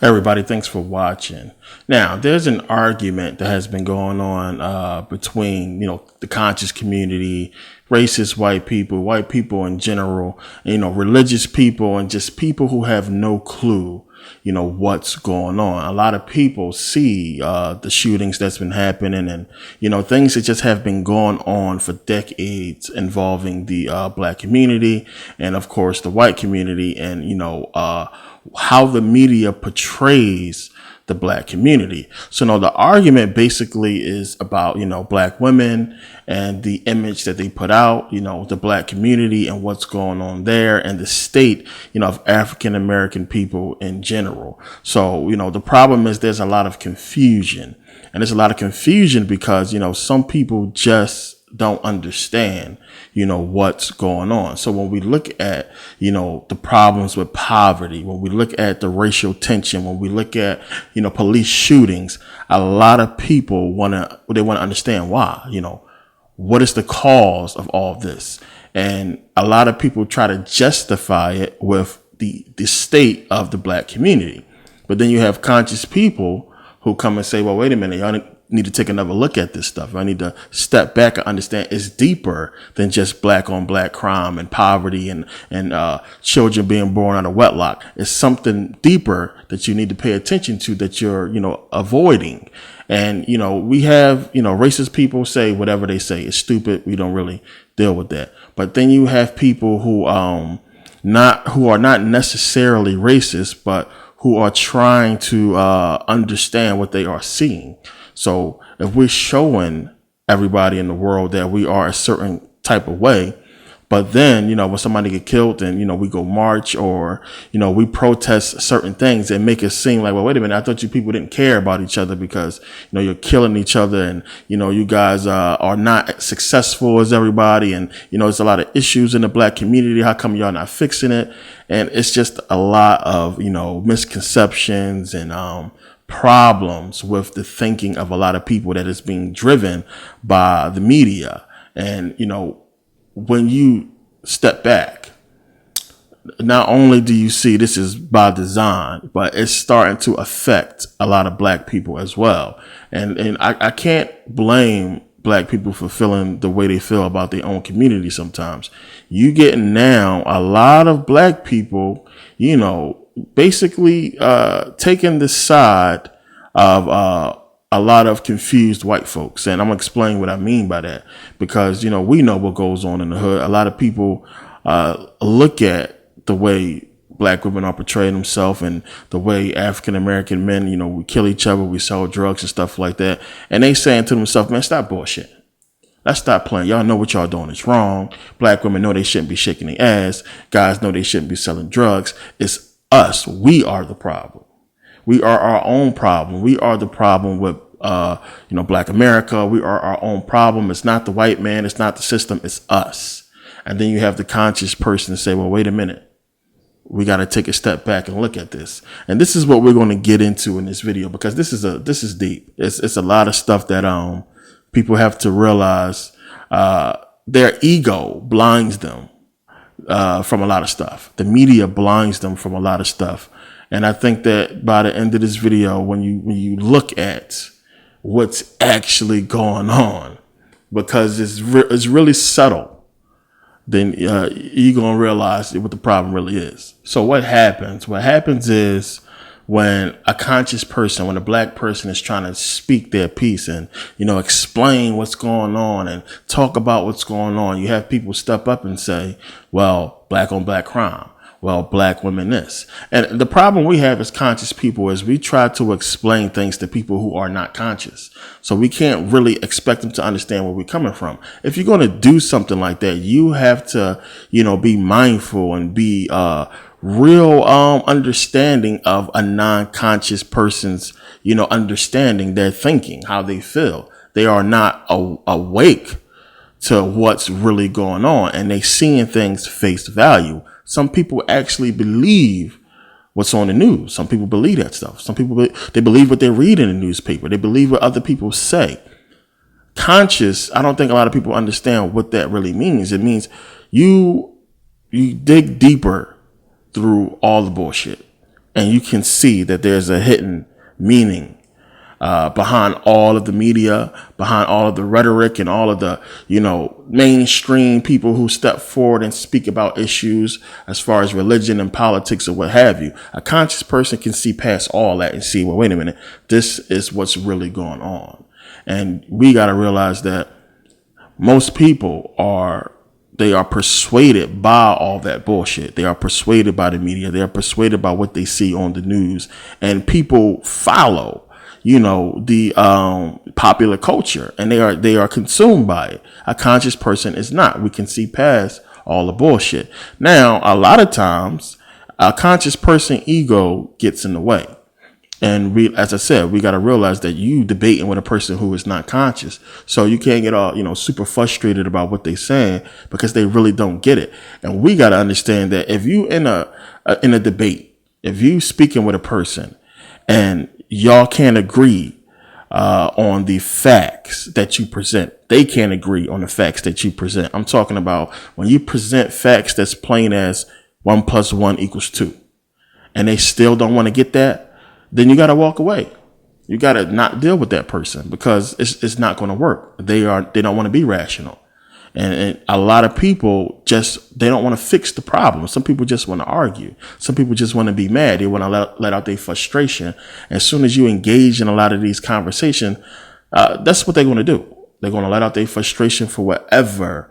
Everybody, thanks for watching. Now, there's an argument that has been going on between, the conscious community, racist white people in general, religious people, and just people who have no clue, what's going on. A lot of people see the shootings that's been happening and, things that just have been going on for decades involving the black community and, of course, the white community and, how the media portrays the black community. So no, the argument basically is about, black women and the image that they put out, the black community and what's going on there and the state, of African American people in general. So, the problem is there's a lot of confusion, and there's a lot of confusion because, some people just don't understand, what's going on. So when we look at, the problems with poverty, when we look at the racial tension, when we look at, police shootings, a lot of people want to understand why, what is the cause of all this? And a lot of people try to justify it with the state of the black community. But then you have conscious people who come and say, well, wait a minute, y'all need to take another look at this stuff. I need to step back and understand it's deeper than just black on black crime and poverty and children being born out of wedlock. It's something deeper that you need to pay attention to that you're, avoiding. And, we have, racist people say whatever they say is stupid. We don't really deal with that. But then you have people who are not necessarily racist, but who are trying to understand what they are seeing. So if we're showing everybody in the world that we are a certain type of way, but then, when somebody get killed and, we go march or, we protest certain things and make it seem like, well, wait a minute, I thought you people didn't care about each other because, you're killing each other and, you guys are not successful as everybody. And, there's a lot of issues in the black community. How come y'all not fixing it? And it's just a lot of, misconceptions and, problems with the thinking of a lot of people that is being driven by the media. And, when you step back, not only do you see this is by design, but it's starting to affect a lot of black people as well. And I can't blame black people for feeling the way they feel about their own community sometimes. You get now a lot of black people, basically taking the side of a lot of confused white folks. And I'm going to explain what I mean by that, because, we know what goes on in the hood. A lot of people look at the way black women are portraying themselves and the way African American men, we kill each other, we sell drugs and stuff like that. And they saying to themselves, man, stop bullshit. Let's stop playing. Y'all know what y'all doing is wrong. Black women know they shouldn't be shaking their ass. Guys know they shouldn't be selling drugs. It's us. We are the problem. We are our own problem. We are the problem with, black America. We are our own problem. It's not the white man. It's not the system. It's us. And then you have the conscious person say, well, wait a minute. We got to take a step back and look at this. And this is what we're going to get into in this video, because this is deep. It's a lot of stuff that, people have to realize, their ego blinds them, from a lot of stuff. The media blinds them from a lot of stuff. And I think that by the end of this video, when you look at what's actually going on, because it's really subtle, then you're going to realize what the problem really is. So what happens? What happens is when a conscious person, when a black person is trying to speak their piece and, explain what's going on and talk about what's going on, you have people step up and say, well, black on black crime. Well, black women this. And the problem we have as conscious people is we try to explain things to people who are not conscious. So we can't really expect them to understand where we're coming from. If you're going to do something like that, you have to, be mindful and be real understanding of a non-conscious person's, understanding their thinking, how they feel. They are not awake to what's really going on, and they seeing things face value. Some people actually believe what's on the news. Some people believe that stuff. Some people, they believe what they read in the newspaper. They believe what other people say. Conscious, I don't think a lot of people understand what that really means. It means you dig deeper through all the bullshit. And you can see that there's a hidden meaning behind all of the media, behind all of the rhetoric and all of the, mainstream people who step forward and speak about issues as far as religion and politics or what have you. A conscious person can see past all that and see, well, wait a minute, this is what's really going on. And we got to realize that most people are persuaded by all that bullshit. They are persuaded by the media. They are persuaded by what they see on the news, and people follow the popular culture, and they are consumed by it. A conscious person is not. We can see past all the bullshit. Now, a lot of times, a conscious person ego gets in the way. And as I said, we got to realize that you debating with a person who is not conscious. So you can't get all, super frustrated about what they're saying because they really don't get it. And we got to understand that if you in a debate, if you speaking with a person and y'all can't agree on the facts that you present, they can't agree on the facts that you present. I'm talking about when you present facts that's plain as 1 + 1 = 2, and they still don't want to get that, then you got to walk away. You got to not deal with that person because it's not going to work. They don't want to be rational. And a lot of people they don't want to fix the problem. Some people just want to argue. Some people just want to be mad. They want to let out their frustration. As soon as you engage in a lot of these conversations, that's what they're going to do. They're going to let out their frustration for whatever,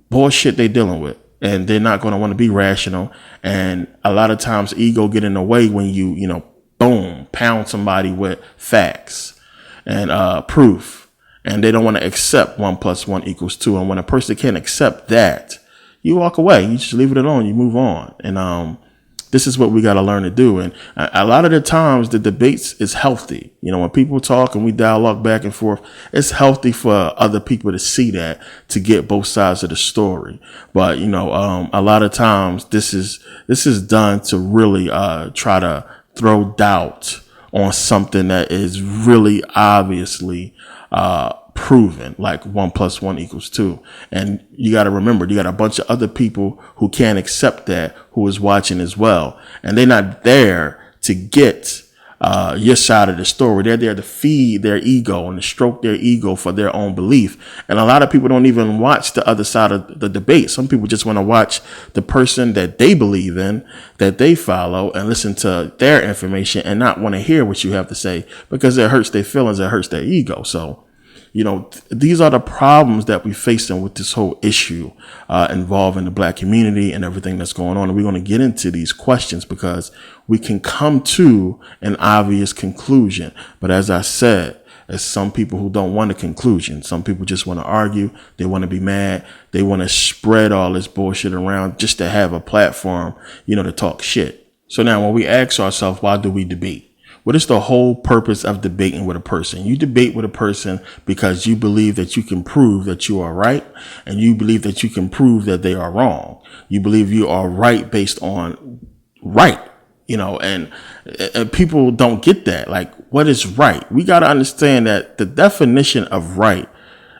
bullshit they're dealing with. And they're not going to want to be rational. And a lot of times ego get in the way when you, boom, pound somebody with facts and proof. And they don't want to accept 1 + 1 = 2. And when a person can't accept that, you walk away. You just leave it alone. You move on. And this is what we got to learn to do. And a lot of the times the debates is healthy. When people talk and we dialogue back and forth, it's healthy for other people to see that, to get both sides of the story. But, a lot of times this is done to really try to throw doubt on something that is really obviously proven, like 1 + 1 = 2. And you got to remember, you got a bunch of other people who can't accept that, who is watching as well. And they're not there to get your side of the story. They're there to feed their ego and to stroke their ego for their own belief. And a lot of people don't even watch the other side of the debate. Some people just want to watch the person that they believe in, that they follow, and listen to their information and not want to hear what you have to say because it hurts their feelings, it hurts their ego. So, these are the problems that we're facing with this whole issue involving the Black community and everything that's going on. And we're going to get into these questions because we can come to an obvious conclusion. But as I said, there's some people who don't want a conclusion. Some people just want to argue. They want to be mad. They want to spread all this bullshit around just to have a platform, to talk shit. So now when we ask ourselves, why do we debate? What is the whole purpose of debating with a person? You debate with a person because you believe that you can prove that you are right, and you believe that you can prove that they are wrong. You believe you are right based on right, and people don't get that. Like, what is right? We got to understand that the definition of right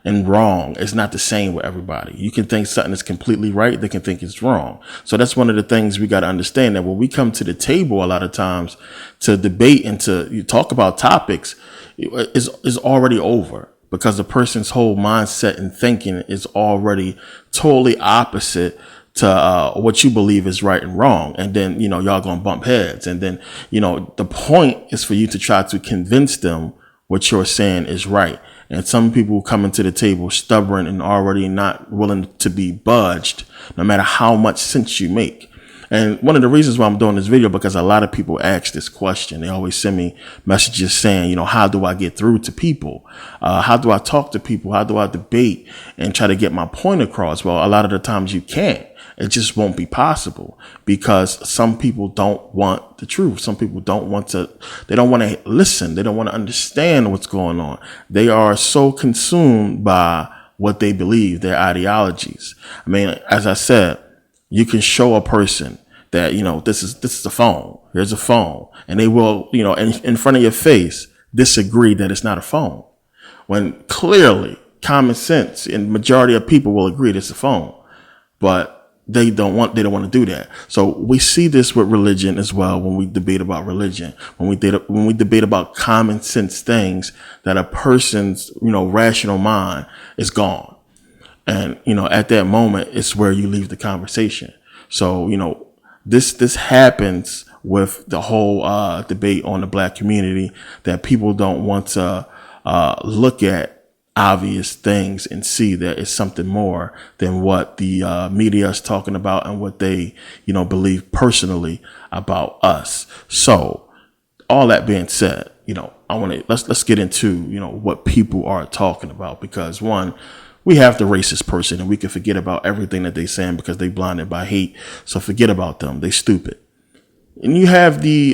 and wrong is not the same with everybody. You can think something is completely right. They can think it's wrong. So that's one of the things we got to understand, that when we come to the table a lot of times to debate and to talk about topics, is already over because the person's whole mindset and thinking is already totally opposite to what you believe is right and wrong. And then, y'all gonna bump heads. And then, the point is for you to try to convince them what you're saying is right. And some people come into the table stubborn and already not willing to be budged, no matter how much sense you make. And one of the reasons why I'm doing this video, because a lot of people ask this question. They always send me messages saying, how do I get through to people? How do I talk to people? How do I debate and try to get my point across? Well, a lot of the times you can't. It just won't be possible because some people don't want the truth. Some people they don't want to listen. They don't want to understand what's going on. They are so consumed by what they believe, their ideologies. I mean, as I said, you can show a person that, this is a phone. Here's a phone. And they will, in front of your face, disagree that it's not a phone. When clearly common sense and majority of people will agree that it's a phone. But they don't want to do that. So we see this with religion as well. When we debate about religion, when we debate about common sense things, that a person's, rational mind is gone. And, at that moment, it's where you leave the conversation. So, this happens with the whole debate on the black community, that people don't want to look at obvious things and see that it's something more than what the media is talking about and what they, believe personally about us. So all that being said, let's get into, what people are talking about, because one, we have the racist person and we can forget about everything that they saying because they blinded by hate. So forget about them. They stupid. And you have the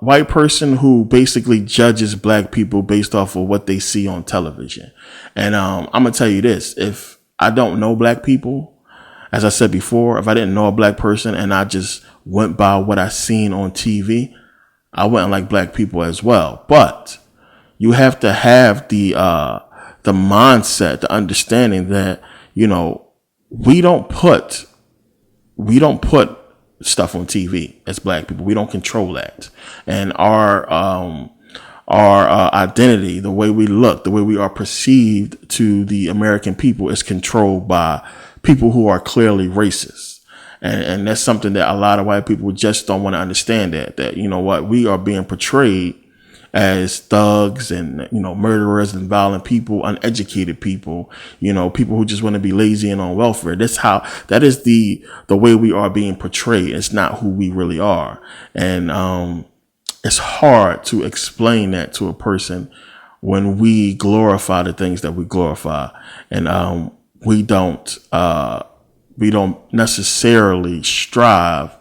white person who basically judges black people based off of what they see on television. And I'm going to tell you this. If I don't know black people, as I said before, if I didn't know a black person and I just went by what I seen on TV, I wouldn't like black people as well. But you have to have the mindset, the understanding that, we don't put stuff on TV as black people. We don't control that. And our identity, the way we look, the way we are perceived to the American people is controlled by people who are clearly racist. And that's something that a lot of white people just don't want to understand, that, we are being portrayed as thugs and, murderers and violent people, uneducated people, people who just want to be lazy and on welfare. That is the way we are being portrayed. It's not who we really are. And, it's hard to explain that to a person when we glorify the things that we glorify. And, we don't necessarily strive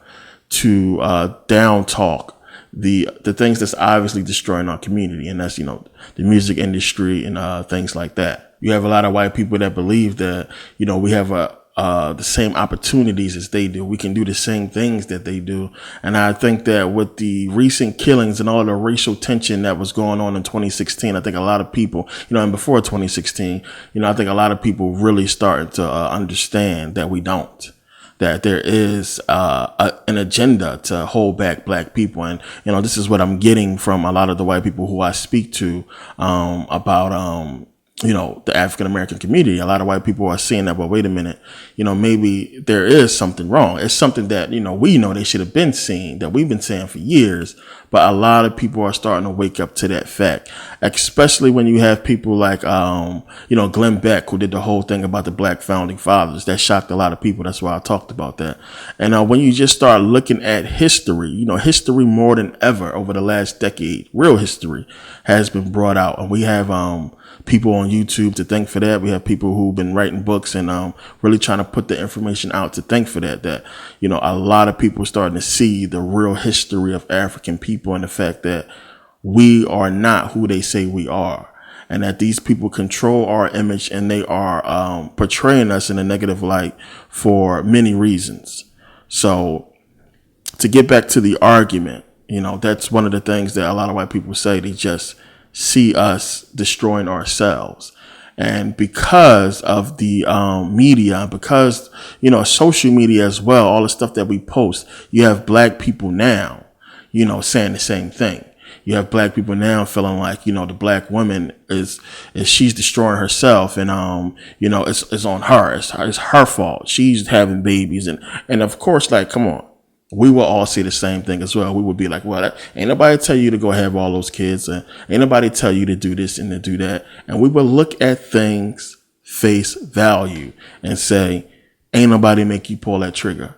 to, down talk the things that's obviously destroying our community. And that's, the music industry and, things like that. You have a lot of white people that believe that, we have the same opportunities as they do. We can do the same things that they do. And I think that with the recent killings and all the racial tension that was going on in 2016, I think a lot of people, and before 2016, I think a lot of people really started to understand that we don't. That there is an agenda to hold back black people. And, this is what I'm getting from a lot of the white people who I speak to about the African American community. A lot of white people are seeing that, well, wait a minute, maybe there is something wrong. It's something that, we know they should have been seeing, that we've been saying for years. But a lot of people are starting to wake up to that fact, especially when you have people like, Glenn Beck, who did the whole thing about the black founding fathers. That shocked a lot of people. That's why I talked about that. And when you just start looking at history, history more than ever over the last decade, real history has been brought out. And we have people on YouTube to thank for that. We have people who've been writing books and really trying to put the information out to thank for that. That, a lot of people are starting to see the real history of African people and the fact that we are not who they say we are. And that these people control our image and they are portraying us in a negative light for many reasons. So to get back to the argument, that's one of the things that a lot of white people say. They just see us destroying ourselves. And because of the media, because, social media as well, all the stuff that we post, you have black people now, saying the same thing. You have black people now feeling like, the black woman is she's destroying herself and, it's on her. It's her fault. She's having babies. And of course, like, come on. We will all say the same thing as well. We would be like, well, ain't nobody tell you to go have all those kids. And ain't nobody tell you to do this and to do that. And we will look at things face value and say, ain't nobody make you pull that trigger.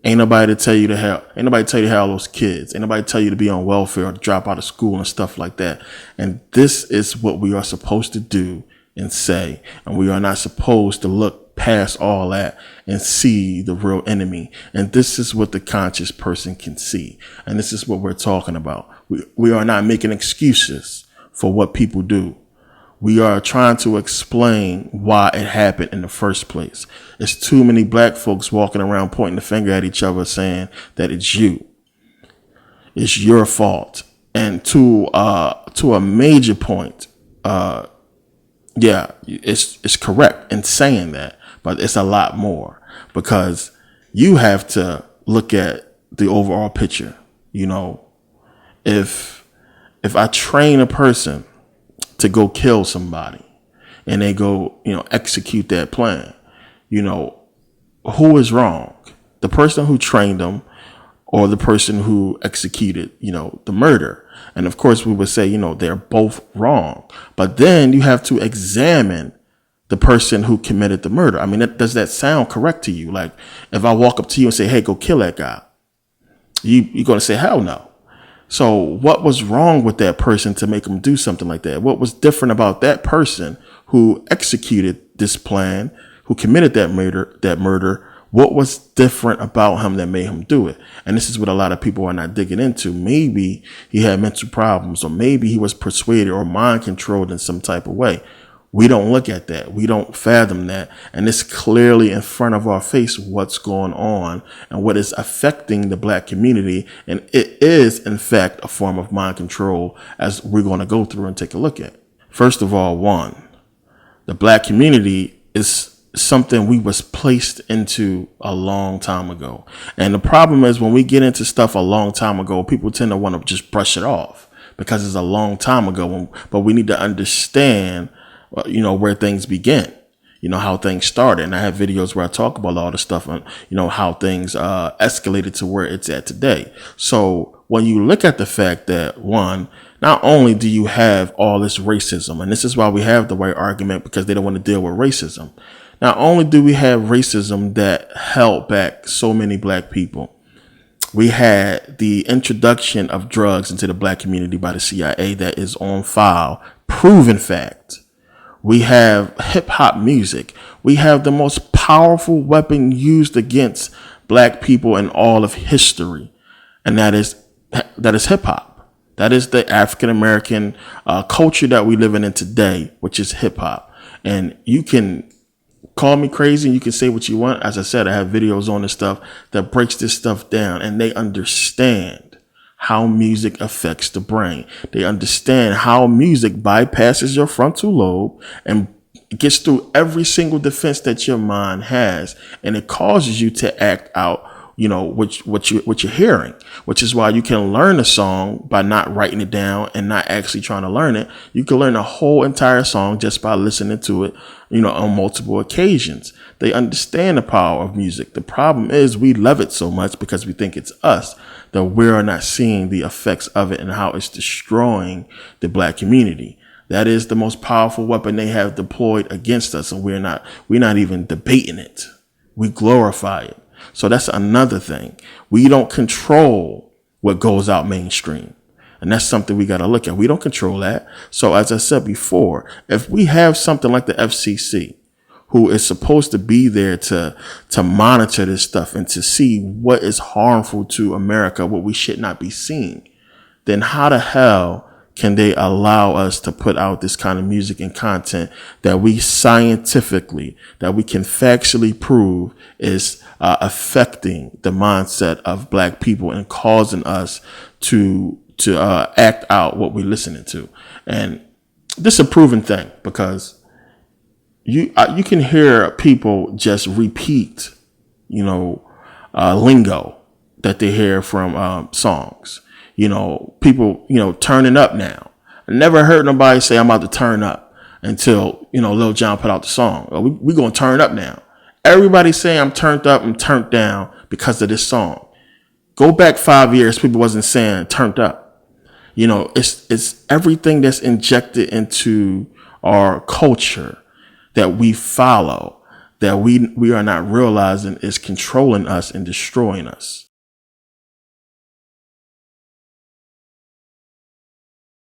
Ain't nobody tell you to have all those kids. Ain't nobody tell you to be on welfare or to drop out of school and stuff like that. And this is what we are supposed to do and say. And we are not supposed to look past all that and see the real enemy. And this is what the conscious person can see. And this is what we're talking about. We are not making excuses for what people do. We are trying to explain why it happened in the first place. It's too many black folks walking around pointing the finger at each other saying that it's you. It's your fault. And to a major point, it's correct in saying that, but it's a lot more. because you have to look at the overall picture. You know, if I train a person to go kill somebody and they go, execute that plan, who is wrong? The person who trained them or the person who executed, the murder? And of course we would say, they're both wrong. But then you have to examine the person who committed the murder. I mean, does that sound correct to you? Like, if I walk up to you and say, hey, go kill that guy, you're going to say, hell no. So what was wrong with that person to make him do something like that? What was different about that person who executed this plan, who committed that murder? What was different about him that made him do it? And this is what a lot of people are not digging into. Maybe he had mental problems, or maybe he was persuaded or mind controlled in some type of way. We don't look at that. We don't fathom that. And it's clearly in front of our face what's going on and what is affecting the Black community. And it is, in fact, a form of mind control, as we're going to go through and take a look at. First of all, the Black community is something we was placed into a long time ago. And the problem is, when we get into stuff a long time ago, people tend to want to just brush it off because it's a long time ago. But we need to understand where things begin, how things started. And I have videos where I talk about all the stuff and, how things escalated to where it's at today. So when you look at the fact that, not only do you have all this racism, and this is why we have the white argument, because they don't want to deal with racism. Not only do we have racism that held back so many Black people, we had the introduction of drugs into the Black community by the CIA that is on file, proven fact. We have hip hop music. We have the most powerful weapon used against Black people in all of history. And that is hip hop. That is the African American culture that we live in today, which is hip hop. And you can call me crazy and you can say what you want. As I said, I have videos on this stuff that breaks this stuff down, and they understand how music affects the brain. They understand how music bypasses your frontal lobe and gets through every single defense that your mind has, and it causes you to act out, what you're hearing, which is why you can learn a song by not writing it down and not actually trying to learn it. You can learn a whole entire song just by listening to it, on multiple occasions. They understand the power of music. The problem is we love it so much because we think it's us, that we are not seeing the effects of it and how it's destroying the Black community. That is the most powerful weapon they have deployed against us, and we're not even debating it. We glorify it. So that's another thing. We don't control what goes out mainstream. And that's something we got to look at. We don't control that. So as I said before, if we have something like the FCC, who is supposed to be there to monitor this stuff and to see what is harmful to America, what we should not be seeing, then how the hell can they allow us to put out this kind of music and content that we scientifically, that we can factually prove is affecting the mindset of Black people and causing us to act out what we're listening to? And this is a proven thing, because you can hear people just repeat, lingo that they hear from songs. People, turning up now. I never heard nobody say I'm about to turn up until, Lil Jon put out the song. We going to turn up now. Everybody saying I'm turned up, I'm turned down because of this song. Go back 5 years, people wasn't saying turned up. It's everything that's injected into our culture that we follow, that we are not realizing is controlling us and destroying us.